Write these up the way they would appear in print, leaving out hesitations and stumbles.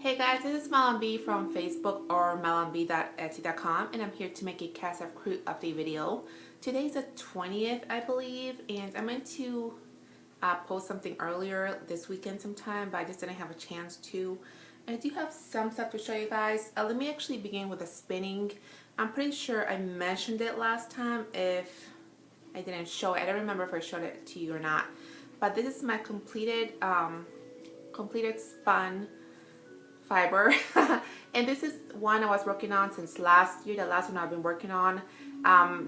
Hey guys, this is Malonb from Facebook or malonb.etsy.com, and I'm here to make a cast of crew update video. Today's the 20th, I believe, and I meant to post something earlier this weekend sometime, but I just didn't have a chance to. I do have some stuff to show you guys. Let me actually begin with the spinning. I'm pretty sure I mentioned it last time. If I didn't show it, I don't remember if I showed it to you or not. But this is my completed spun fiber and this is one I was working on since last year, the last one I've been working on.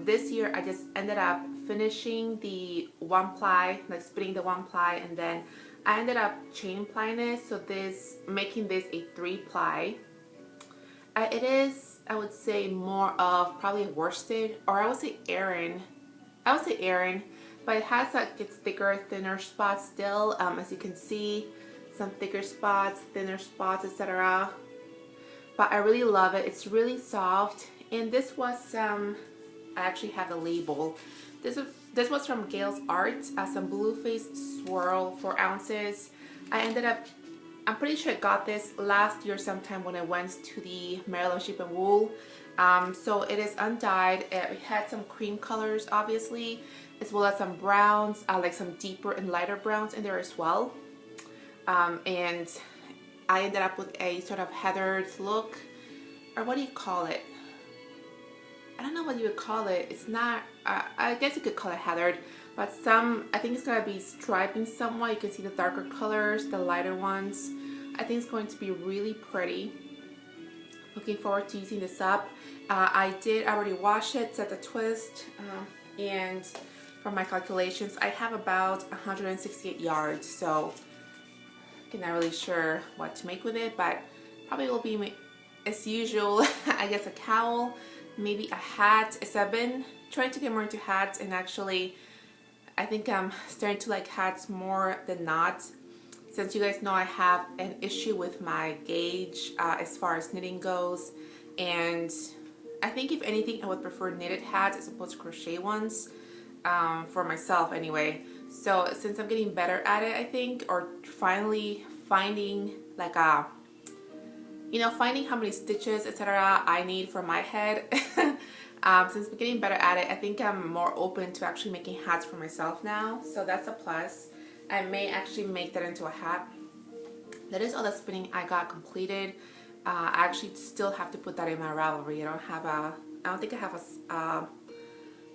This year I just ended up finishing the one ply, like spinning the one ply, and then I ended up chain plying it, so making this a 3-ply. It is, I would say, more of probably a worsted, or I would say Aran, but it has like its thicker, thinner spots still, as you can see. Some thicker spots, thinner spots, etc. But I really love it. It's really soft. And this was I actually have the label. This was from Gail's Art, some blue-faced swirl, 4 ounces. I'm pretty sure I got this last year sometime when I went to the Maryland Sheep and Wool. So it is undyed. It had some cream colors, obviously, as well as some browns, like some deeper and lighter browns in there as well. And I ended up with a sort of heathered look, or what do you call it? I don't know what you would call it. It's not, I guess you could call it heathered, but I think it's going to be striping somewhat. You can see the darker colors, the lighter ones. I think it's going to be really pretty. Looking forward to using this up. I did already wash it, set the twist, and from my calculations, I have about 168 yards, so not really sure what to make with it, but probably will be, as usual, I guess a cowl, maybe a hat. So I've been trying to get more into hats, and actually I think I'm starting to like hats more than not, since you guys know I have an issue with my gauge as far as knitting goes, and I think if anything I would prefer knitted hats as opposed to crochet ones, for myself anyway. So since I'm getting better at it, I think, or finally finding like finding how many stitches, etc. I need for my head, since I'm getting better at it, I think I'm more open to actually making hats for myself now. So that's a plus. I may actually make that into a hat. That is all the spinning I got completed. I actually still have to put that in my Ravelry. I don't think I have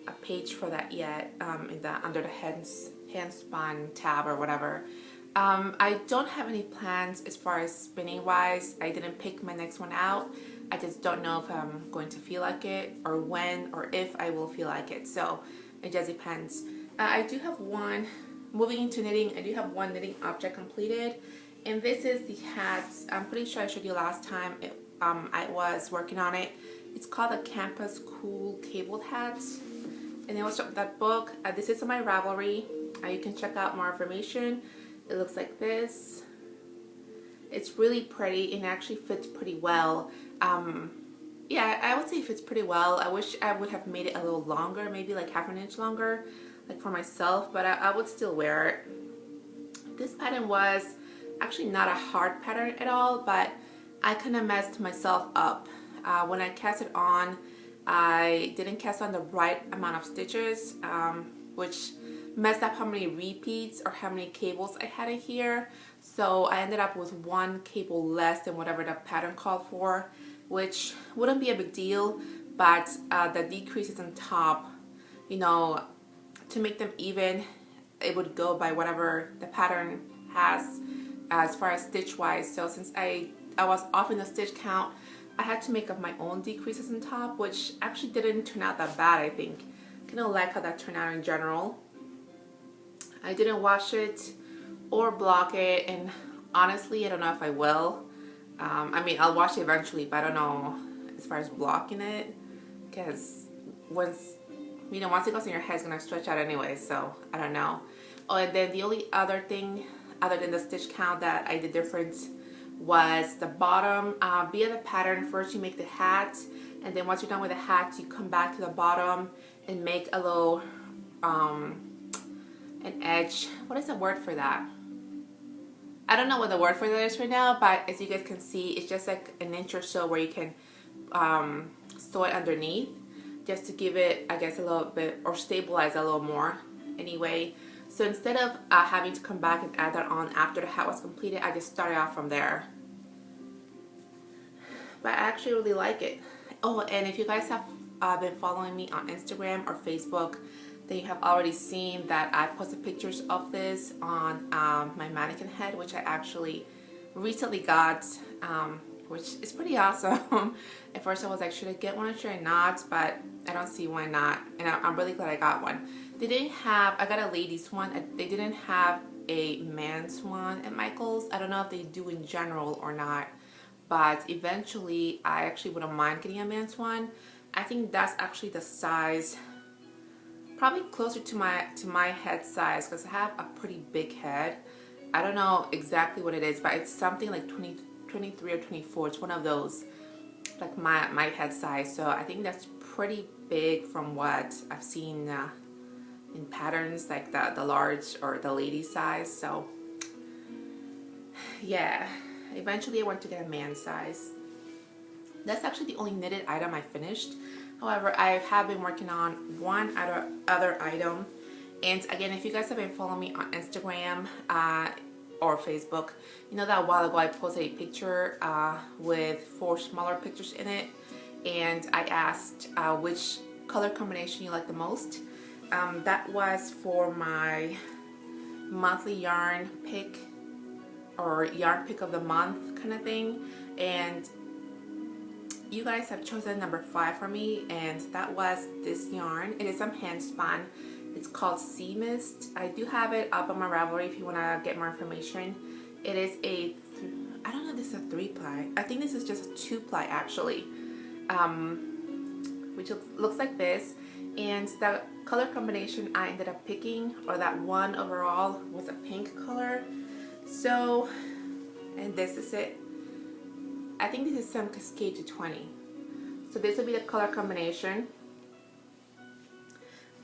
a page for that yet, under the hand spun tab or whatever. I don't have any plans as far as spinning wise. I didn't pick my next one out. I just don't know if I'm going to feel like it, or when, or if I will feel like it. So it just depends. I do have one, moving into knitting, I do have one knitting object completed, and this is the hats. I'm pretty sure I showed you last time I was working on it. It's called the Campus Cool Cabled Hats, and it was from that book. This is on my Ravelry. You can check out more information. It looks like this. It's really pretty and actually fits pretty well. Yeah, I would say it fits pretty well. I wish I would have made it a little longer, maybe like half an inch longer, like for myself, but I would still wear it. This pattern was actually not a hard pattern at all, but I kind of messed myself up. When I cast it on, I didn't cast on the right amount of stitches, which messed up how many repeats or how many cables I had in here. So I ended up with one cable less than whatever the pattern called for, which wouldn't be a big deal, but the decreases on top, to make them even, it would go by whatever the pattern has as far as stitch wise. So since I was off in the stitch count, I had to make up my own decreases on top, which actually didn't turn out that bad, I think. I kind of like how that turned out in general. I didn't wash it or block it, and honestly I don't know if I will. I mean, I'll wash it eventually, but I don't know as far as blocking it, because once it goes in your head, it's gonna stretch out anyway, so I don't know. Oh, and then the only other thing other than the stitch count that I did different was the bottom. Via the pattern, first you make the hat, and then once you're done with the hat, you come back to the bottom and make a little an edge. What is the word for that? I don't know what the word for that is right now, but as you guys can see, it's just like an inch or so where you can sew it underneath, just to give it, I guess, a little bit, or stabilize a little more anyway. So instead of having to come back and add that on after the hat was completed, I just started off from there. But I actually really like it. Oh, and if you guys have been following me on Instagram or Facebook, then you have already seen that I posted pictures of this on my mannequin head, which I actually recently got, which is pretty awesome. At first I was like, should I get one or should I not? But I don't see why not, and I'm really glad I got one. They didn't have, I got a ladies one, they didn't have a man's one at Michael's. I don't know if they do in general or not, but eventually I actually wouldn't mind getting a man's one. I think that's actually the size, probably closer to my head size, because I have a pretty big head. I don't know exactly what it is, but it's something like 23 or 24. It's one of those, like my head size. So I think that's pretty big from what I've seen in patterns, like the large or the lady size. So yeah, eventually I want to get a man size. That's actually the only knitted item I finished. However, I have been working on one other item. And again, if you guys have been following me on Instagram or Facebook, you know that a while ago I posted a picture with 4 smaller pictures in it. And I asked which color combination you like the most. That was for my monthly yarn pick, or yarn pick of the month kind of thing. And you guys have chosen number 5 for me, and that was this yarn. It is some hand spun. It's called Sea Mist. I do have it up on my Ravelry if you want to get more information. It is a, I don't know if this is a 3-ply. I think this is just a 2-ply actually, which looks like this. And the color combination I ended up picking, or that one overall, was a pink color. So, and this is it. I think this is some Cascade to 20. So this will be the color combination.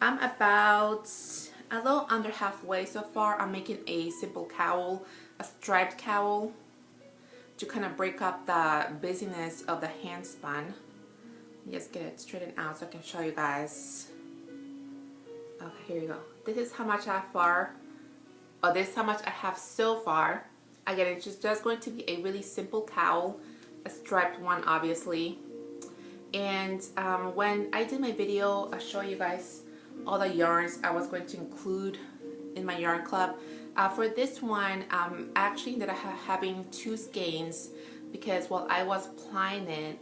I'm about a little under halfway so far. I'm making a simple cowl, a striped cowl, to kind of break up the busyness of the hand spun. Just get it straightened out so I can show you guys. Okay, here you go. This is how much I have this is how much I have so far. Again, it's just going to be a really simple cowl, a striped one obviously. And when I did my video, I'll show you guys all the yarns I was going to include in my yarn club. For this one, I actually ended up having 2 skeins, because while I was plying it,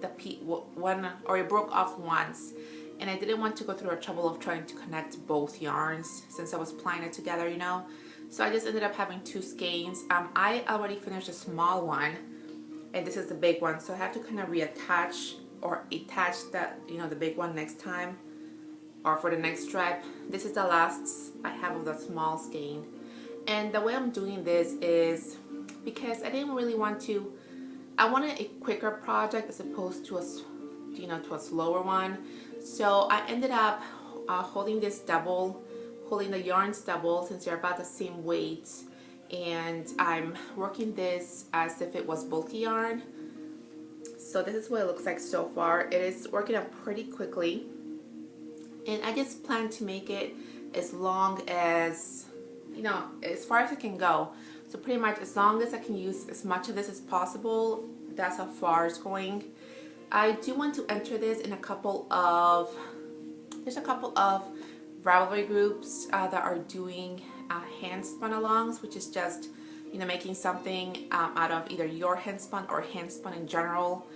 it broke off once, and I didn't want to go through the trouble of trying to connect both yarns since I was plying it together, you know. So I just ended up having 2 skeins. I already finished a small one, and this is the big one, so I have to kind of reattach or attach that, you know, the big one next time, or for the next stripe. This is the last I have of the small skein. And the way I'm doing this is because I didn't really want to, I wanted a quicker project as opposed to to a slower one. So I ended up holding the yarns double, since they're about the same weight, and I'm working this as if it was bulky yarn. So this is what it looks like so far. It is working up pretty quickly, and I just plan to make it as long as, you know, as far as it can go. So pretty much as long as I can use as much of this as possible, that's how far it's going. I do want to enter this in there's a couple of Ravelry groups that are doing hand spun alongs, which is just, you know, making something out of either your hand spun or hand spun in general.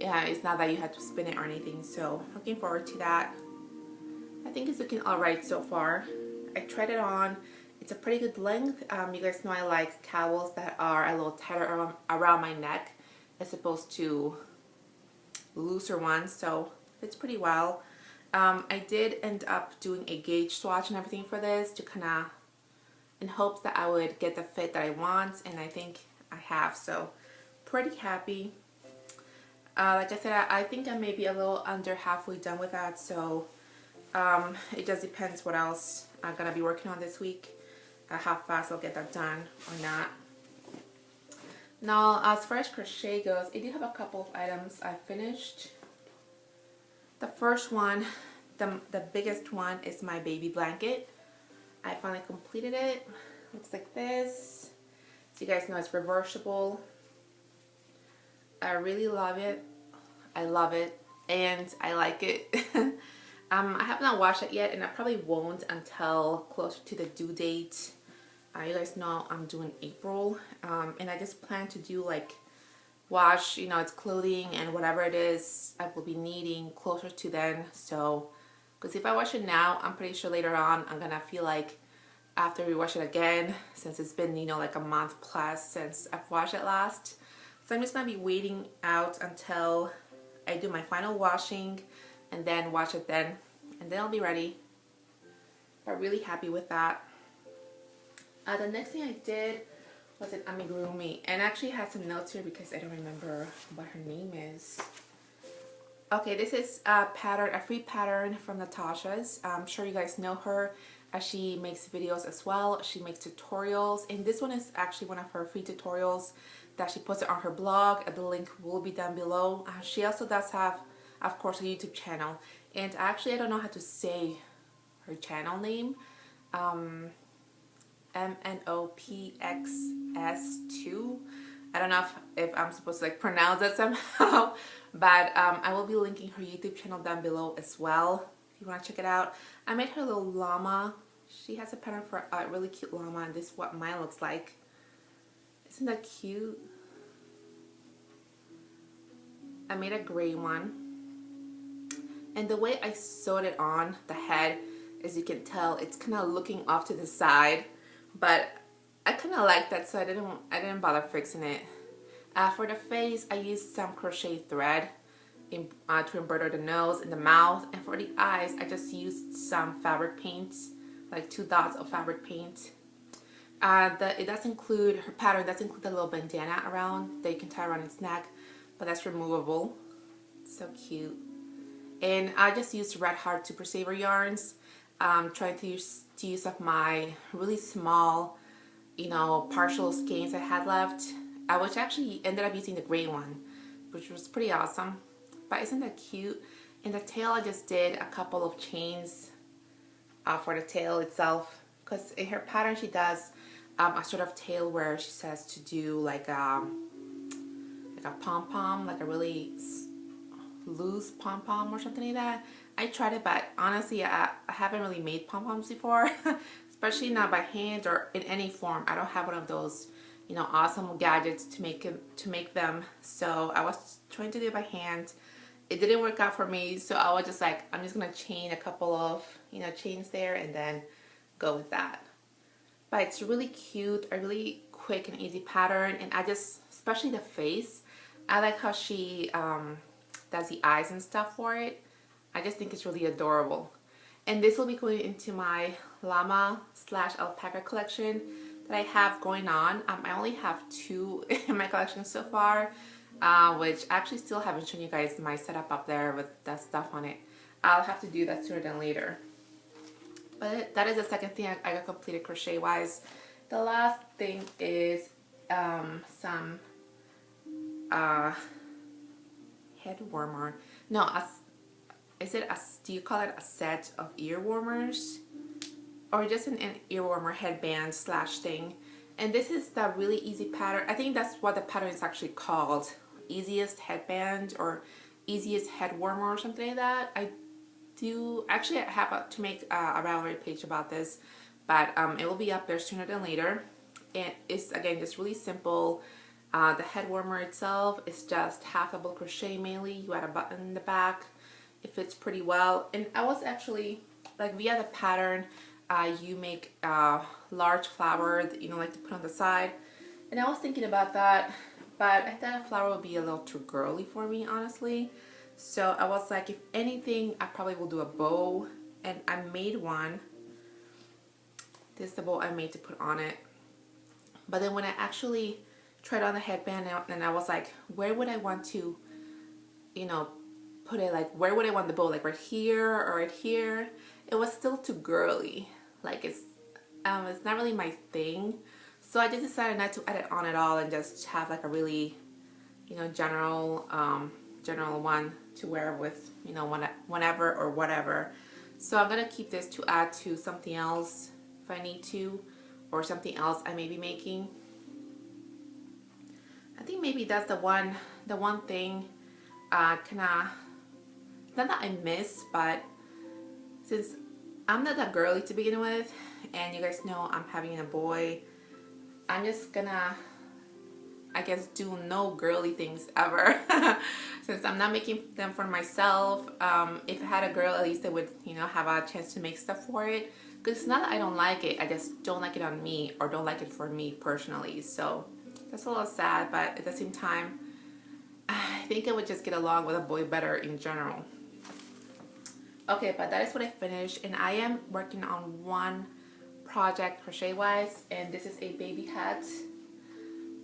It's not that you have to spin it or anything, so looking forward to that. I think it's looking alright so far. I tried it on. It's a pretty good length. You guys know I like cowls that are a little tighter around my neck as opposed to looser ones, so fits pretty well. I did end up doing a gauge swatch and everything for this, to kind of, in hopes that I would get the fit that I want, and I think I have, so pretty happy. Like I said, I think I may be a little under halfway done with that, so it just depends what else I'm gonna be working on this week. how fast I'll get that done or not. Now, as far as crochet goes, I do have a couple of items I finished. The first one, the biggest one, is my baby blanket. I finally completed it. Looks like this. So you guys know it's reversible. I really love it. I love it and I like it. I have not washed it yet, and I probably won't until closer to the due date. You guys know I'm doing April, and I just plan to do like wash, you know, its clothing and whatever it is I will be needing closer to then. So, because if I wash it now, I'm pretty sure later on I'm gonna feel like after we wash it again, since it's been, you know, like a month plus since I've washed it last. So I'm just gonna be waiting out until I do my final washing and then wash it then, and then I'll be ready. I'm really happy with that. The next thing I did was an amigurumi, and I actually had some notes here because I don't remember what her name is. Okay, this is a pattern, a free pattern from Natasha's. I'm sure you guys know her, as she makes videos as well. She makes tutorials, and this one is actually one of her free tutorials that she puts it on her blog. The link will be down below. She also does have, of course, a YouTube channel, and actually I don't know how to say her channel name. MNOPXS2. I don't know if I'm supposed to like pronounce it somehow, but I will be linking her YouTube channel down below as well if you want to check it out. I made her a little llama. She has a pattern for a really cute llama, and this is what mine looks like. Isn't that cute? I made a gray one, and the way I sewed it on the head, as you can tell, it's kind of looking off to the side. But I kind of like that, so I didn't bother fixing it. For the face, I used some crochet thread to embroider the nose and the mouth, and for the eyes, I just used some fabric paint, like 2 dots of fabric paint. It does include, her pattern does include a little bandana around that you can tie around its neck, but that's removable. It's so cute. And I just used Red Heart Super Saver yarns. Trying to use up my really small, you know, partial skeins I had left, which actually ended up using the gray one, which was pretty awesome. But isn't that cute? In the tail, I just did a couple of chains for the tail itself, because in her pattern she does a sort of tail where she says to do like a pom-pom, like a really loose pom-pom or something like that. I tried it, but honestly I haven't really made pom-poms before, especially not by hand or in any form. I don't have one of those, you know, awesome gadgets to make them. So I was trying to do it by hand. It didn't work out for me, so I was just like, I'm just gonna chain a couple of, you know, chains there and then go with that. But it's really cute, a really quick and easy pattern, and I just, especially the face, I like how she does the eyes and stuff for it. I just think it's really adorable. And this will be going into my llama / alpaca collection that I have going on. I only have 2 in my collection so far, which I actually still haven't shown you guys my setup up there with that stuff on it. I'll have to do that sooner than later. But that is the second thing I got completed crochet wise. The last thing is some head warmer. No, do you call it a set of ear warmers? Or just an ear warmer headband / thing. And this is the really easy pattern. I think that's what the pattern is actually called. Easiest headband or easiest head warmer or something like that. I have to make a Ravelry page about this, but it will be up there sooner than later. And it's, again, just really simple. The head warmer itself is just half double crochet mainly. You add a button in the back. It fits pretty well. And I was actually, like, via the pattern, you make a large flower that you don't like to put on the side. And I was thinking about that, but I thought a flower would be a little too girly for me, honestly. So I was like, if anything, I probably will do a bow. And I made one. This is the bow I made to put on it. But then when I actually tried on the headband, and I was like, where would I want to, you know, put it? Like, where would I want the bow? Like right here or right here? It was still too girly. Like, It's not really my thing. So I just decided not to add it on at all and just have like a really, general one to wear with, whenever or whatever. So I'm gonna keep this to add to something else if I need to, or something else I may be making. I think maybe that's the one thing kinda, not that I miss, but since I'm not that girly to begin with, and you guys know I'm having a boy, I'm just gonna, I guess, do no girly things ever. Since I'm not making them for myself, if I had a girl, at least I would, have a chance to make stuff for it. Because it's not that I don't like it, I just don't like it on me, or don't like it for me personally. So that's a little sad, but at the same time, I think I would just get along with a boy better in general. Okay, but that is what I finished, and I am working on one project crochet wise, and this is a baby hat.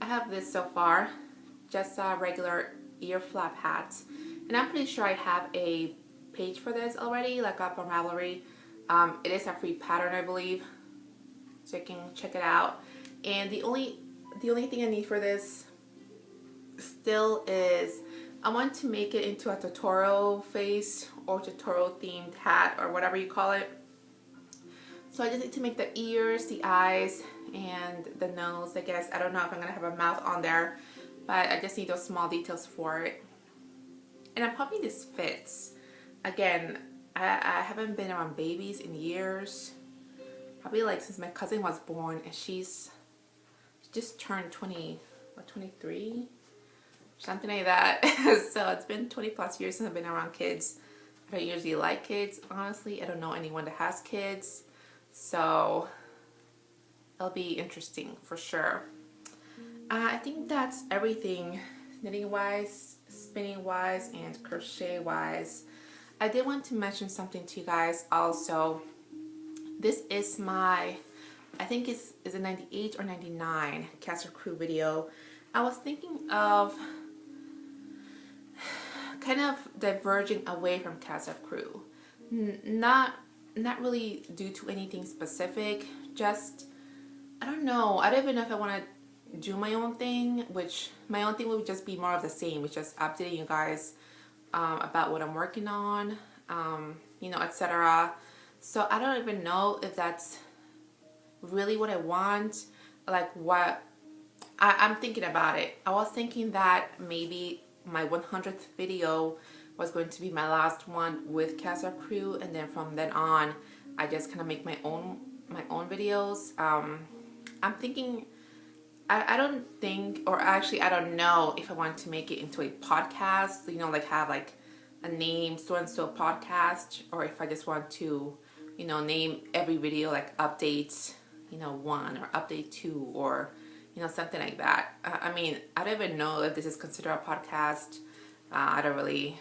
I have this so far, just a regular ear flap hat, and I'm pretty sure I have a page for this already, like up on Ravelry. It is a free pattern, I believe, so you can check it out. And the only thing I need for this still is I want to make it into a tutorial face or tutorial themed hat or whatever you call it. So I just need to make the ears, the eyes, and the nose, I guess. I don't know if I'm gonna have a mouth on there, but I just need those small details for it. And I'm hoping this fits. Again, I haven't been around babies in years. Probably like since my cousin was born, and she just turned 23? Something like that. So it's been 20 plus years since I've been around kids. I don't usually like kids, honestly. I don't know anyone that has kids. So it'll be interesting for sure. I think that's everything knitting wise, spinning wise, and crochet wise. I did want to mention something to you guys also. This is my, I think is it 98 or 99 Castle Crew video. I was thinking of kind of diverging away from Castle Crew. Not really due to anything specific, just, I don't know. I don't even know if I want to do my own thing, which my own thing would just be more of the same, which is updating you guys about what I'm working on, etc. So I don't even know if that's really what I want, like what I'm thinking about it. I was thinking that maybe my 100th video was going to be my last one with Castle Crew, and then from then on I just kind of make my own videos. I'm thinking, I don't think, or actually I don't know if I want to make it into a podcast, like have like a name, so and so podcast, or if I just want to, name every video like update 1 or update 2, or something like that. I mean, I don't even know if this is considered a podcast. I don't really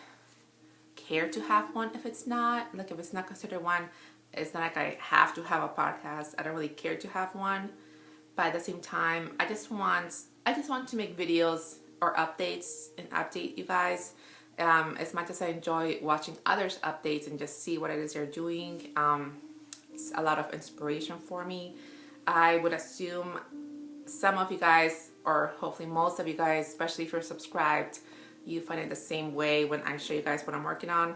care to have one if it's not. Like, if it's not considered one, it's not like I have to have a podcast. I don't really care to have one. But at the same time, I just want to make videos or updates and update you guys. As much as I enjoy watching others' updates and just see what it is they're doing, it's a lot of inspiration for me. I would assume some of you guys, or hopefully most of you guys, especially if you're subscribed, you find it the same way when I show you guys what I'm working on.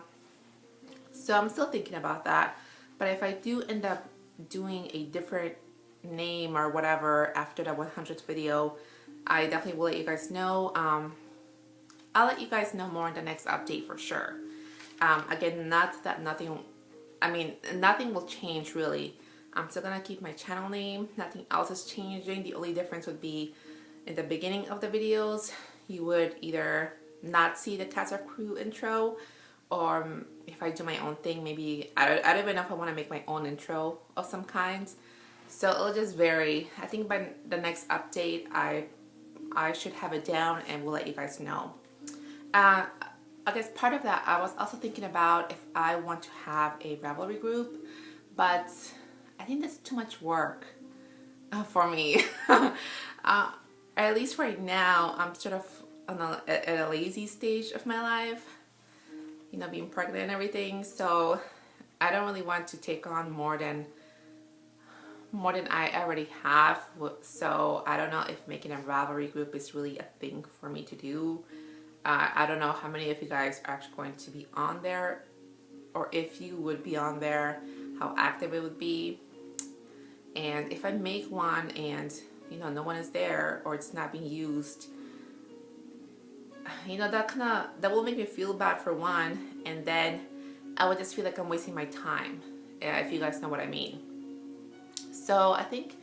So I'm still thinking about that. But if I do end up doing a different name or whatever after the 100th video, I definitely will let you guys know. I'll let you guys know more in the next update for sure. Again, not that nothing will change really. I'm still gonna keep my channel name. Nothing else is changing. The only difference would be in the beginning of the videos, you would either not see the Castle Crew intro, or if I do my own thing, maybe I don't even know if I want to make my own intro of some kind. So it'll just vary. I think by the next update, I should have it down and we'll let you guys know. I guess part of that, I was also thinking about if I want to have a Ravelry group, but I think that's too much work for me. At least right now, I'm sort of at a lazy stage of my life, being pregnant and everything. So I don't really want to take on more than more than I already have. So I don't know if making a Ravelry group is really a thing for me to do. I don't know how many of you guys are actually going to be on there, or if you would be on there, how active it would be. And if I make one and no one is there or it's not being used, that will make me feel bad for one, and then I would just feel like I'm wasting my time, if you guys know what I mean. So I think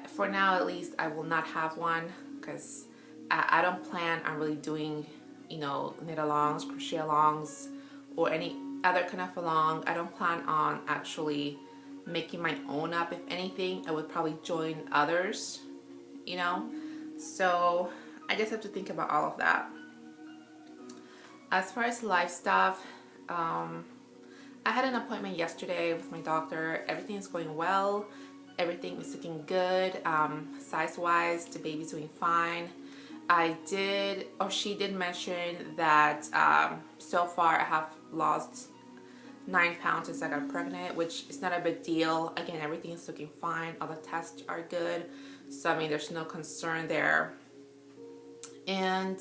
for now at least, I will not have one, because I don't plan on really doing, knit alongs, crochet alongs, or any other kind of along. I don't plan on actually making my own up. If anything, I would probably join others, So I just have to think about all of that. As far as life stuff, I had an appointment yesterday with my doctor. Everything is going well. Everything is looking good. Size-wise, the baby's doing fine. She did mention that so far I have lost 9 pounds since I got pregnant, which is not a big deal. Again, everything is looking fine. All the tests are good. So, I mean, there's no concern there. And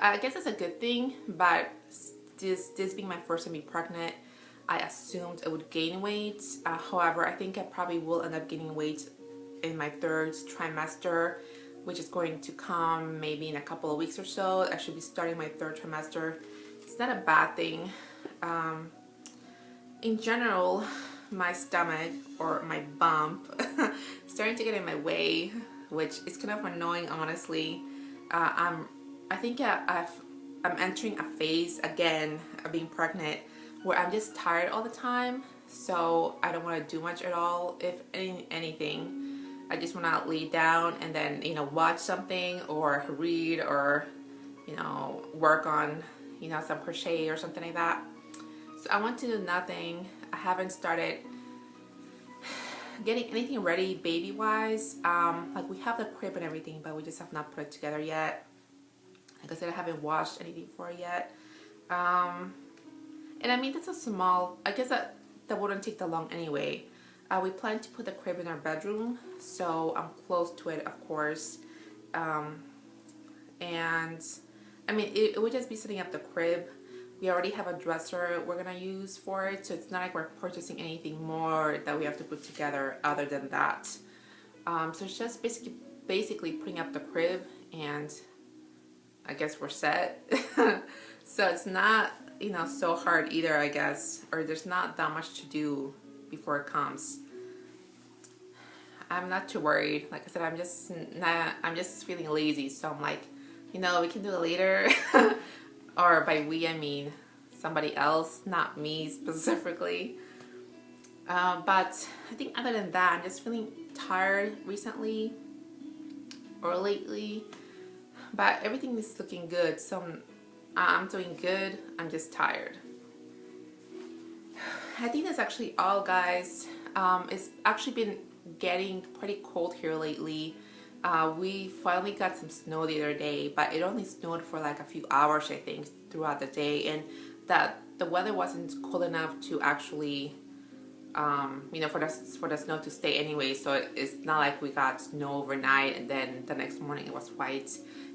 I guess it's a good thing, but this being my first time being pregnant, I assumed I would gain weight. However, I think I probably will end up gaining weight in my 3rd trimester, which is going to come maybe in a couple of weeks or so. I should be starting my 3rd trimester. It's not a bad thing. In general, my stomach or my bump starting to get in my way, which is kind of annoying, honestly. I think I'm entering a phase again of being pregnant where I'm just tired all the time, so I don't want to do much at all. If anything, I just want to lay down and then watch something or read or work on some crochet or something like that. So I want to do nothing. I haven't started getting anything ready baby wise. Like, we have the crib and everything, but we just have not put it together yet. Like I said, I haven't washed anything for it yet. And I mean, that's a small, I guess that wouldn't take that long anyway. We plan to put the crib in our bedroom, so I'm close to it, of course. And I mean, it would just be setting up the crib. We already have a dresser we're gonna use for it, so it's not like we're purchasing anything more that we have to put together other than that. So it's just basically putting up the crib, and I guess we're set. So it's not so hard either, I guess, or there's not that much to do before it comes. I'm not too worried. Like I said, I'm just feeling lazy, so I'm like, we can do it later. Or by we, I mean somebody else, not me specifically. But I think other than that, I'm just feeling tired recently or lately. But everything is looking good, so I'm doing good. I'm just tired. I think that's actually all, guys. It's actually been getting pretty cold here lately. We finally got some snow the other day, but it only snowed for like a few hours, I think, throughout the day, and that the weather wasn't cold enough to actually, for the snow to stay anyway. So it's not like we got snow overnight and then the next morning it was white.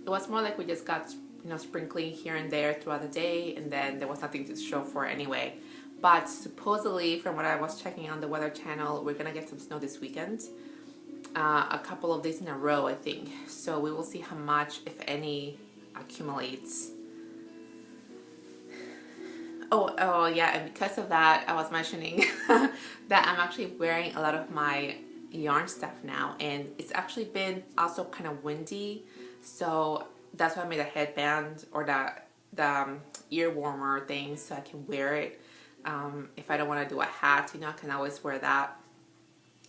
It was more like we just got sprinkling here and there throughout the day, and then there was nothing to show for it anyway. But supposedly, from what I was checking on the Weather Channel, we're gonna get some snow this weekend. A couple of days in a row, I think. So we will see how much, if any, accumulates. Oh yeah, and because of that, I was mentioning that I'm actually wearing a lot of my yarn stuff now, and it's actually been also kind of windy, so that's why I made a headband or the ear warmer thing, so I can wear it. If I don't want to do a hat, I can always wear that.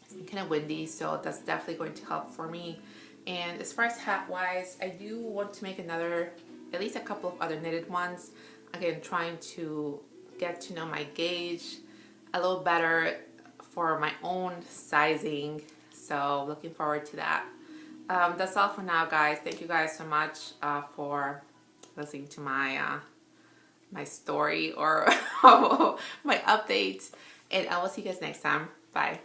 It's been kind of windy, so that's definitely going to help for me. And as far as hat wise, I do want to make at least a couple of other knitted ones. Again, trying to get to know my gauge a little better for my own sizing. So looking forward to that. That's all for now, guys. Thank you guys so much for listening to my my story or my update. And I will see you guys next time. Bye.